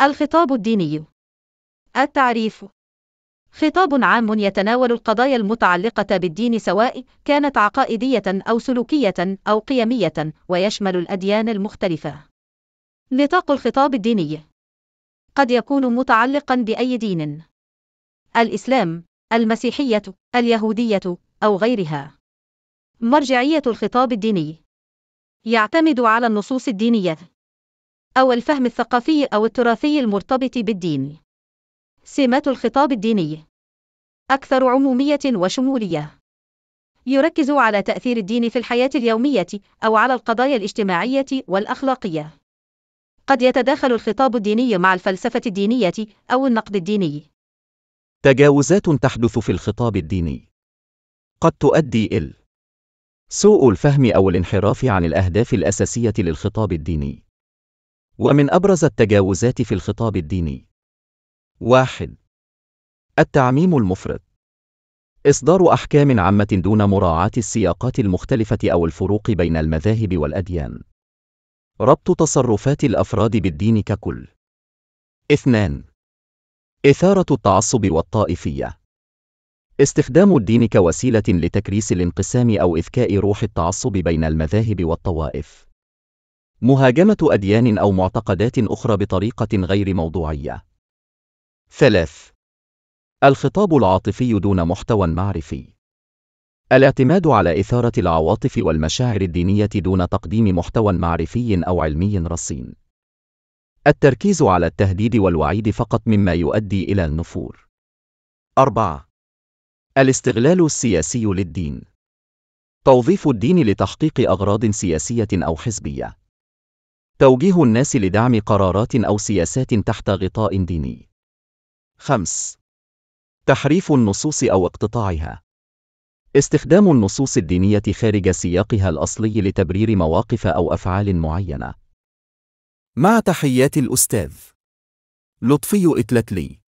الخطاب الديني. التعريف: خطاب عام يتناول القضايا المتعلقة بالدين سواء كانت عقائدية أو سلوكية أو قيمية، ويشمل الأديان المختلفة. نطاق الخطاب الديني قد يكون متعلقا بأي دين: الإسلام، المسيحية، اليهودية، أو غيرها. مرجعية الخطاب الديني يعتمد على النصوص الدينية أو الفهم الثقافي أو التراثي المرتبط بالدين. سمات الخطاب الديني: أكثر عمومية وشمولية، يركز على تأثير الدين في الحياة اليومية أو على القضايا الاجتماعية والأخلاقية. قد يتداخل الخطاب الديني مع الفلسفة الدينية أو النقد الديني. تجاوزات تحدث في الخطاب الديني قد تؤدي إلى سوء الفهم أو الانحراف عن الأهداف الأساسية للخطاب الديني. ومن أبرز التجاوزات في الخطاب الديني: 1. التعميم المفرط، إصدار أحكام عامة دون مراعاة السياقات المختلفة أو الفروق بين المذاهب والأديان. ربط تصرفات الأفراد بالدين ككل. 2. إثارة التعصب والطائفية، استخدام الدين كوسيلة لتكريس الانقسام أو إذكاء روح التعصب بين المذاهب والطوائف. مهاجمة أديان أو معتقدات أخرى بطريقة غير موضوعية. 3. الخطاب العاطفي دون محتوى معرفي، الاعتماد على إثارة العواطف والمشاعر الدينية دون تقديم محتوى معرفي أو علمي رصين. التركيز على التهديد والوعيد فقط مما يؤدي إلى النفور. 4. الاستغلال السياسي للدين، توظيف الدين لتحقيق أغراض سياسية أو حزبية. توجيه الناس لدعم قرارات أو سياسات تحت غطاء ديني. 5. تحريف النصوص أو اقتطاعها، استخدام النصوص الدينية خارج سياقها الأصلي لتبرير مواقف أو أفعال معينة. مع تحيات الأستاذ لطفي إتلتلي.